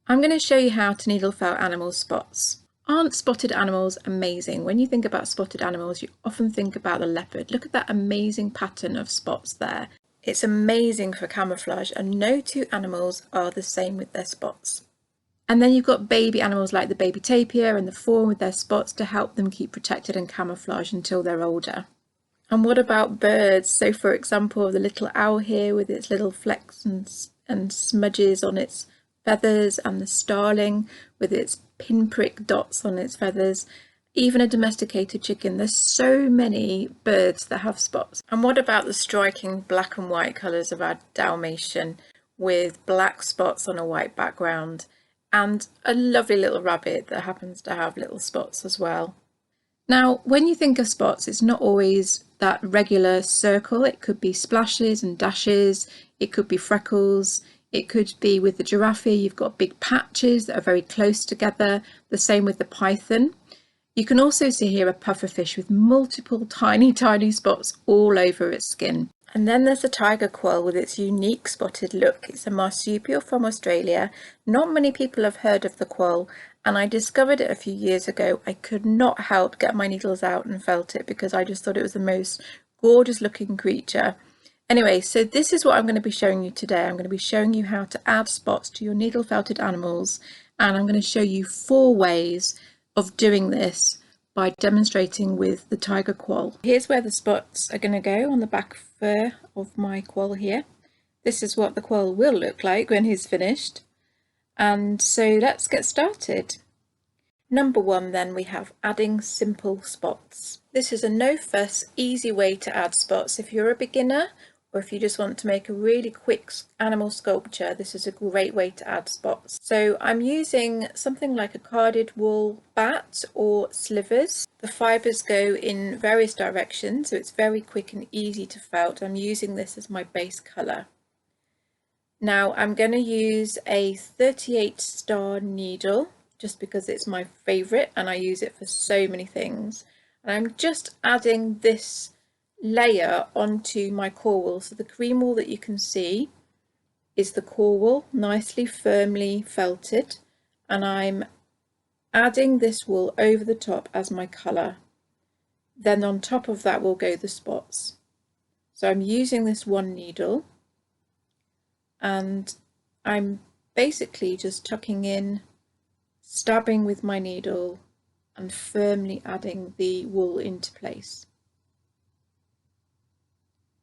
I'm going to show you how to needle felt animal spots. Aren't spotted animals amazing? When you think about spotted animals, you often think about the leopard. Look at that amazing pattern of spots there. It's amazing for camouflage, and no two animals are the same with their spots. And then you've got baby animals like the baby tapir and the fawn with their spots to help them keep protected and camouflage until they're older. And what about birds? So for example, the little owl here with its little flecks and smudges on its feathers, and the starling with its pinprick dots on its feathers, even a domesticated chicken. There's so many birds that have spots. And what about the striking black and white colours of our Dalmatian with black spots on a white background, and a lovely little rabbit that happens to have little spots as well. Now, when you think of spots, it's not always that regular circle. It could be splashes and dashes, it could be freckles, it could be with the giraffe here, you've got big patches that are very close together, the same with the python. You can also see here a pufferfish with multiple tiny spots all over its skin. And then there's the tiger quoll with its unique spotted look. It's a marsupial from Australia. Not many people have heard of the quoll, and I discovered it a few years ago. I could not help get my needles out and felt it because I just thought it was the most gorgeous looking creature. Anyway, so this is what I'm going to be showing you today. I'm going to be showing you how to add spots to your needle felted animals, and I'm going to show you 4 ways of doing this by demonstrating with the tiger quoll. Here's where the spots are going to go on the back fur of my quoll here. This is what the quoll will look like when he's finished. And so let's get started. Number 1 then, we have adding simple spots. This is a no fuss, easy way to add spots. If you're a beginner, or if you just want to make a really quick animal sculpture, this is a great way to add spots. So I'm using something like a carded wool bat or slivers. The fibres go in various directions, so it's very quick and easy to felt. I'm using this as my base colour. Now I'm going to use a 38 star needle just because it's my favourite and I use it for so many things. And I'm just adding this layer onto my core wool. So the cream wool that you can see is the core wool, nicely firmly felted, and I'm adding this wool over the top as my colour. Then on top of that will go the spots. So I'm using this one needle and I'm basically just tucking in, stabbing with my needle and firmly adding the wool into place.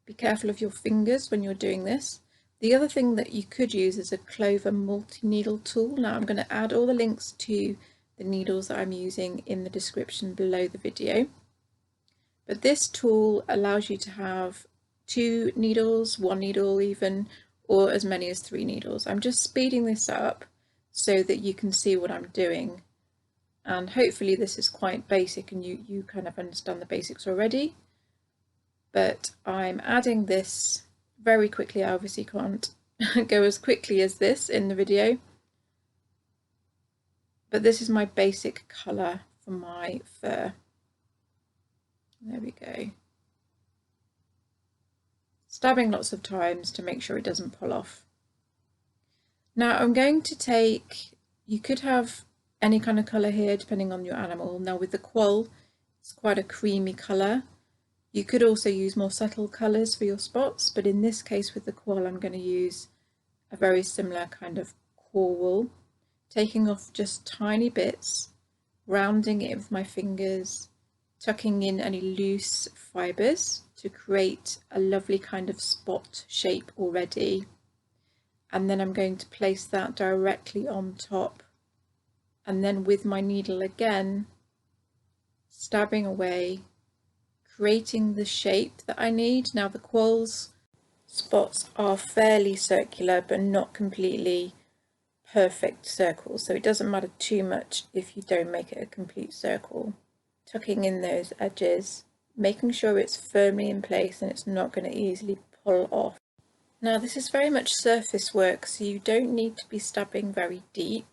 Be careful of your fingers when you're doing this. The other thing that you could use is a Clover multi-needle tool. Now I'm going to add all the links to the needles that I'm using in the description below the video. But this tool allows you to have 2 needles, 1 needle even, or as many as 3 needles. I'm just speeding this up so that you can see what I'm doing. And hopefully this is quite basic and you kind of understand the basics already. But I'm adding this very quickly. I obviously can't go as quickly as this in the video, but this is my basic colour for my fur. There we go. Stabbing lots of times to make sure it doesn't pull off. Now I'm going to take, you could have any kind of colour here depending on your animal. Now with the quoll, it's quite a creamy colour. You could also use more subtle colours for your spots, but in this case with the quoll I'm going to use a very similar kind of core wool, taking off just tiny bits, rounding it with my fingers, tucking in any loose fibres to create a lovely kind of spot shape already. And then I'm going to place that directly on top, and then with my needle again, stabbing away, creating the shape that I need. Now the quoll's spots are fairly circular but not completely perfect circles, so it doesn't matter too much if you don't make it a complete circle. Tucking in those edges, making sure it's firmly in place and it's not going to easily pull off. Now this is very much surface work, so you don't need to be stabbing very deep,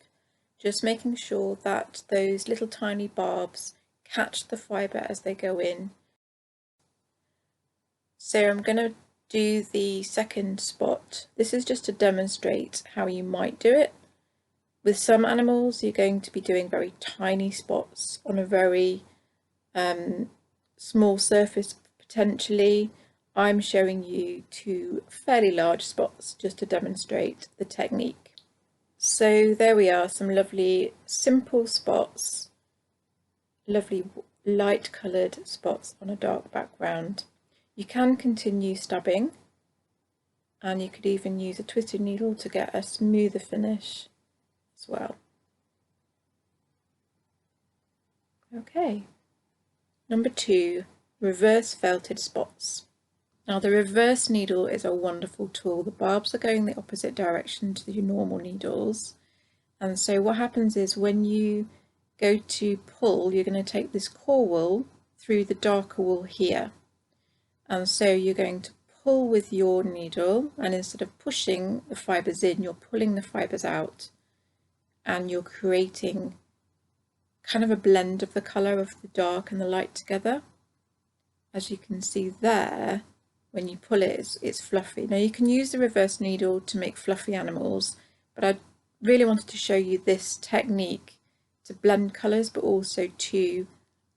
just making sure that those little tiny barbs catch the fibre as they go in. So I'm going to do the second spot. This is just to demonstrate how you might do it. With some animals, you're going to be doing very tiny spots on a very small surface potentially. I'm showing you 2 fairly large spots just to demonstrate the technique. So there we are, some lovely simple spots, lovely light coloured spots on a dark background. You can continue stabbing, and you could even use a twisted needle to get a smoother finish as well. Okay, number 2, reverse felted spots. Now the reverse needle is a wonderful tool. The barbs are going the opposite direction to the normal needles, and so what happens is when you go to pull, you're going to take this core wool through the darker wool here, and so you're going to pull with your needle, and instead of pushing the fibres in, you're pulling the fibres out, and you're creating kind of a blend of the colour of the dark and the light together. As you can see there, when you pull it, it's fluffy. Now you can use the reverse needle to make fluffy animals, but I really wanted to show you this technique to blend colours, but also to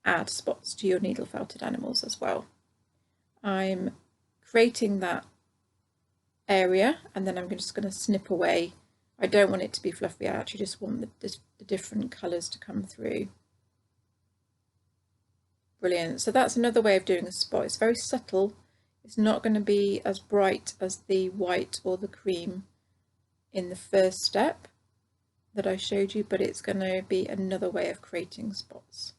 add spots to your needle felted animals as well. I'm creating that area, and then I'm just going to snip away. I don't want it to be fluffy, I actually just want the different colours to come through. Brilliant. So that's another way of doing a spot. It's very subtle. It's not going to be as bright as the white or the cream in the first step that I showed you, but it's going to be another way of creating spots.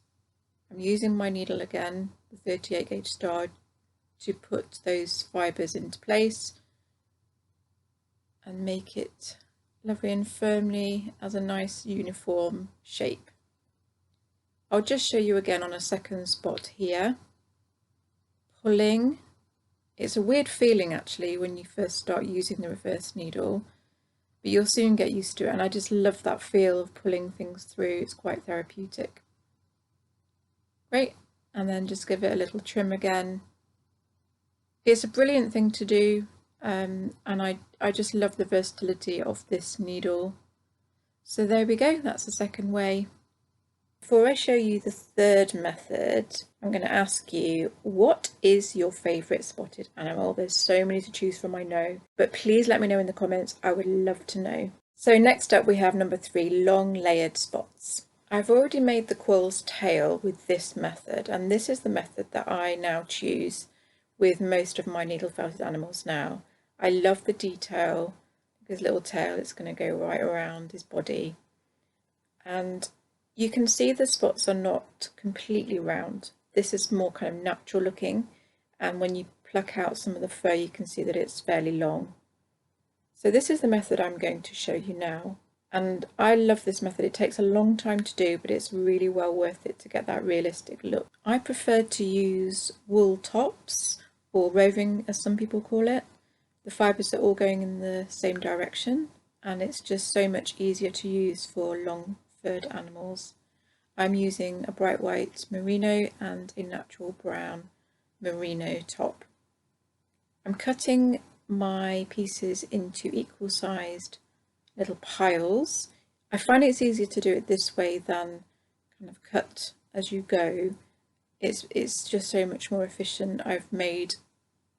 I'm using my needle again, the 38 gauge star, to put those fibres into place and make it lovely and firmly as a nice uniform shape. I'll just show you again on a second spot here. Pulling. It's a weird feeling actually when you first start using the reverse needle, but you'll soon get used to it, and I just love that feel of pulling things through. It's quite therapeutic. Great, and then just give it a little trim again. It's a brilliant thing to do, and I just love the versatility of this needle. So there we go, that's the second way. Before I show you the third method, I'm going to ask you, what is your favourite spotted animal? There's so many to choose from, I know, but please let me know in the comments. I would love to know. So next up we have number 3, long layered spots. I've already made the quill's tail with this method, and this is the method that I now choose with most of my needle felted animals now. I love the detail. His little tail is going to go right around his body, and you can see the spots are not completely round. This is more kind of natural looking, and when you pluck out some of the fur you can see that it's fairly long. So this is the method I'm going to show you now, and I love this method. It takes a long time to do, but it's really well worth it to get that realistic look. I prefer to use wool tops, or roving as some people call it. The fibres are all going in the same direction, and it's just so much easier to use for long furred animals. I'm using a bright white merino and a natural brown merino top. I'm cutting my pieces into equal sized little piles. I find it's easier to do it this way than kind of cut as you go. It's just so much more efficient. I've made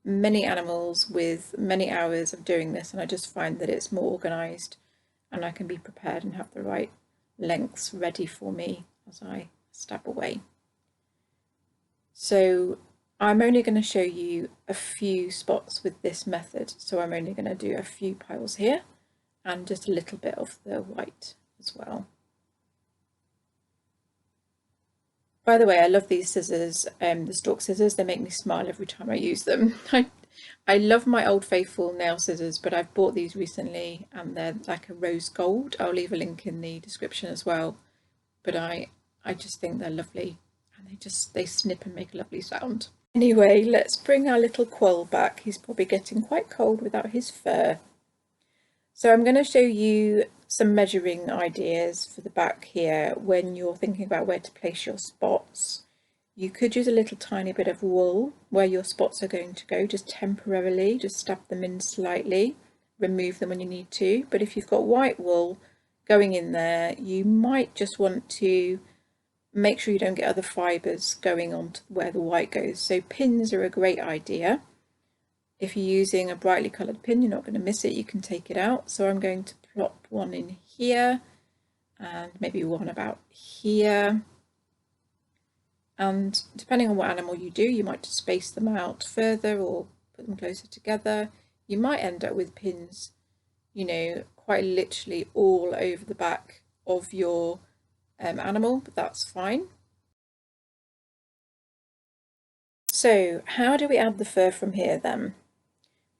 many animals with many hours of doing this, and I just find that it's more organised, and I can be prepared and have the right lengths ready for me as I stab away. So I'm only going to show you a few spots with this method, so I'm only going to do a few piles here and just a little bit of the white as well. By the way, I love these scissors, the stalk scissors. They make me smile every time I use them. I love my Old Faithful nail scissors, but I've bought these recently and they're like a rose gold. I'll leave a link in the description as well. But I just think they're lovely, and they snip and make a lovely sound. Anyway, let's bring our little quill back. He's probably getting quite cold without his fur. So I'm going to show you some measuring ideas for the back here when you're thinking about where to place your spots. You could use a little tiny bit of wool where your spots are going to go, just temporarily, just stab them in slightly, remove them when you need to. But if you've got white wool, going in there, you might just want to make sure you don't get other fibres going on to where the white goes. So pins are a great idea. If you're using a brightly coloured pin, you're not going to miss it, you can take it out. So I'm going to plop one in here and maybe one about here. And depending on what animal you do, you might just space them out further or put them closer together. You might end up with pins, you know, quite literally all over the back of your animal, but that's fine. So how do we add the fur from here then?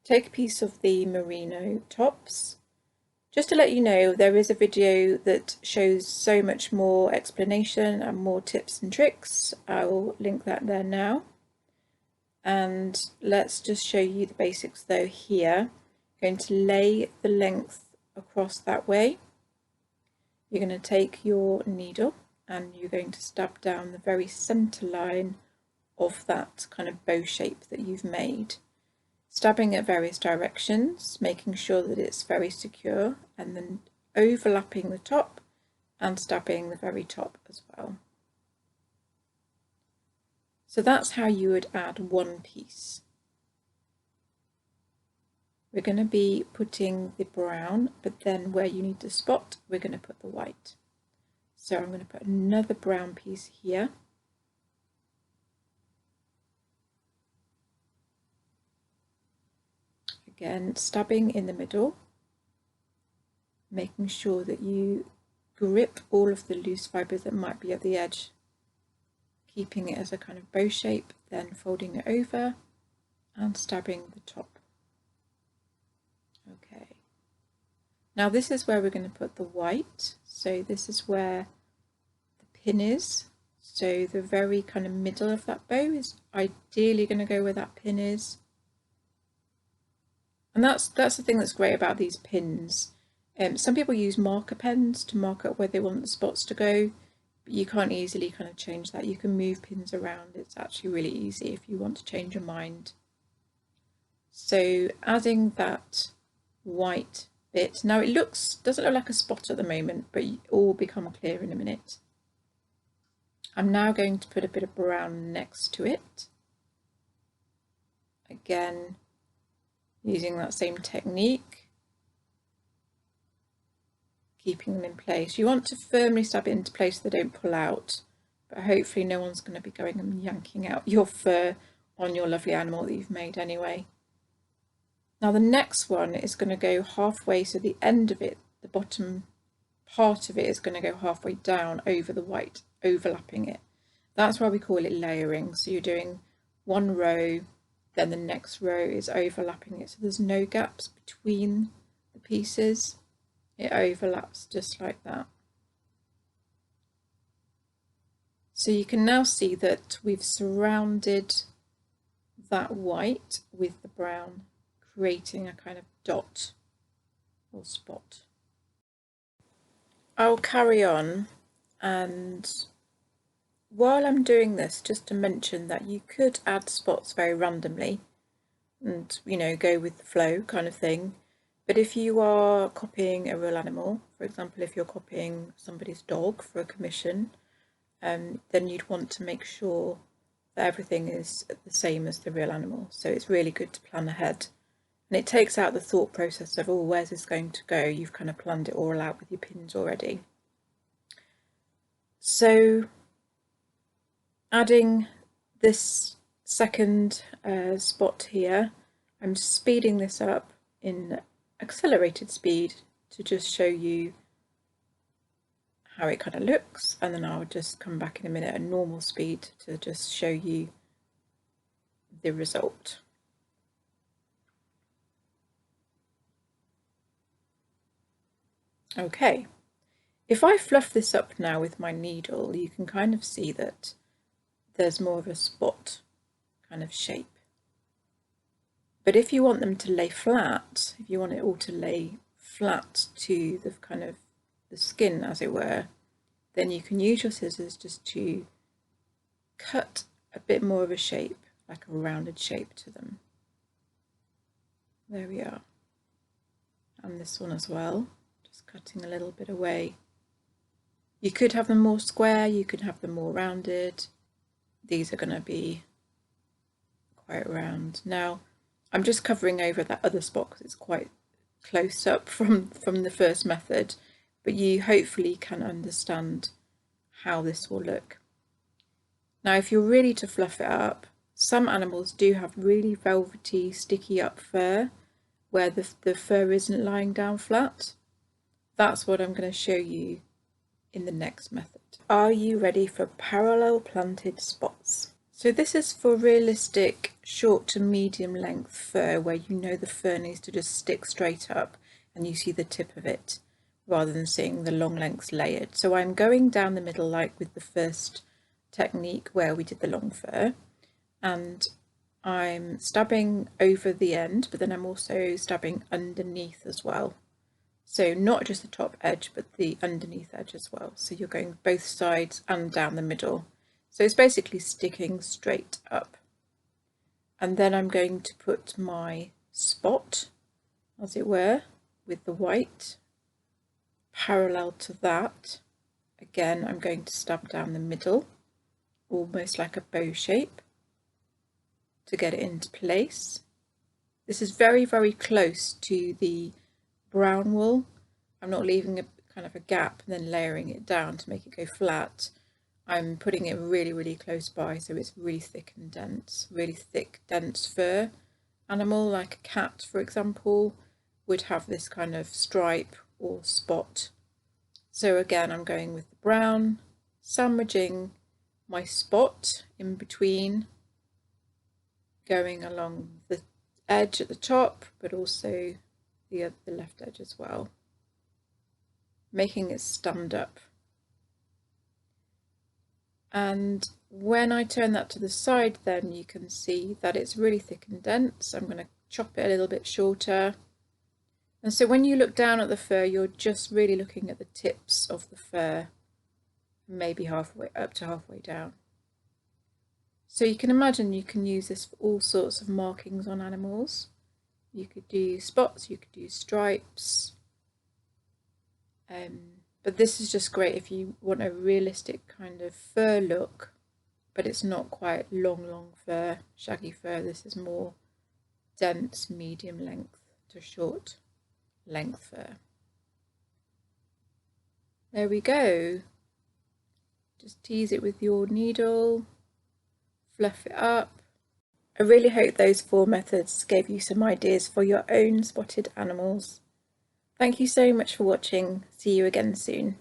Take a piece of the merino tops. Just to let you know, there is a video that shows so much more explanation and more tips and tricks. I will link that there now. And let's just show you the basics though here. I'm going to lay the length across that way. You're going to take your needle and you're going to stab down the very centre line of that kind of bow shape that you've made. Stabbing at various directions, making sure that it's very secure, and then overlapping the top and stabbing the very top as well. So that's how you would add one piece. We're going to be putting the brown, but then where you need the spot, we're going to put the white. So I'm going to put another brown piece here. Again, stabbing in the middle, making sure that you grip all of the loose fibres that might be at the edge, keeping it as a kind of bow shape, then folding it over and stabbing the top. Okay, now this is where we're going to put the white. So this is where the pin is. So the very kind of middle of that bow is ideally going to go where that pin is. And that's the thing that's great about these pins. Some people use marker pens to mark up where they want the spots to go, but you can't easily kind of change that. You can move pins around. It's actually really easy if you want to change your mind. So adding that white bit. Now it doesn't look like a spot at the moment, but it all will become clear in a minute. I'm now going to put a bit of brown next to it. Again, using that same technique, keeping them in place. You want to firmly stab it into place so they don't pull out, but hopefully no one's going to be going and yanking out your fur on your lovely animal that you've made anyway. Now the next one is going to go halfway, so the end of it, the bottom part of it is going to go halfway down over the white, overlapping it. That's why we call it layering. So you're doing one row, then the next row is overlapping it, so there's no gaps between the pieces. It overlaps just like that. So you can now see that we've surrounded that white with the brown, creating a kind of dot or spot. I'll carry on, and while I'm doing this, just to mention that you could add spots very randomly and, you know, go with the flow kind of thing. But if you are copying a real animal, for example, if you're copying somebody's dog for a commission, then you'd want to make sure that everything is the same as the real animal. So it's really good to plan ahead. And it takes out the thought process of, oh, where's this going to go? You've kind of planned it all out with your pins already. So adding this second spot here, I'm speeding this up in accelerated speed to just show you how it kind of looks, and then I'll just come back in a minute at normal speed to just show you the result. Okay, if I fluff this up now with my needle, you can kind of see that there's more of a spot kind of shape. But if you want them to lay flat, if you want it all to lay flat to the kind of the skin, as it were, then you can use your scissors just to cut a bit more of a shape, like a rounded shape to them. There we are. And this one as well, Just cutting a little bit away. You could have them more square, you could have them more rounded. These are going to be quite round. Now I'm just covering over that other spot because it's quite close up from the first method, but you hopefully can understand how this will look. Now if you're really to fluff it up, some animals do have really velvety, sticky up fur where the fur isn't lying down flat. That's what I'm going to show you in the next method. Are you ready for parallel planted spots? So this is for realistic short to medium length fur where you know the fur needs to just stick straight up and you see the tip of it rather than seeing the long lengths layered. So I'm going down the middle like with the first technique where we did the long fur, and I'm stabbing over the end, but then I'm also stabbing underneath as well. So not just the top edge, but the underneath edge as well. So you're going both sides and down the middle. So it's basically sticking straight up. And then I'm going to put my spot, as it were, with the white, parallel to that. Again, I'm going to stab down the middle, almost like a bow shape, to get it into place. This is very, very close to the brown wool. I'm not leaving a kind of a gap and then layering it down to make it go flat. I'm putting it really, really close by so it's really thick and dense. Really thick, dense fur animal like a cat, for example, would have this kind of stripe or spot. So again, I'm going with the brown, sandwiching my spot in between, going along the edge at the top, but also the left edge as well, making it stand up. And when I turn that to the side, then you can see that it's really thick and dense. I'm going to chop it a little bit shorter. And so when you look down at the fur, you're just really looking at the tips of the fur, maybe halfway up to halfway down. So you can imagine you can use this for all sorts of markings on animals. You could do spots, you could do stripes, but this is just great if you want a realistic kind of fur look, but it's not quite long fur, shaggy fur. This is more dense, medium length to short length fur. There we go. Just tease it with your needle, fluff it up. I really hope those 4 methods gave you some ideas for your own spotted animals. Thank you so much for watching. See you again soon.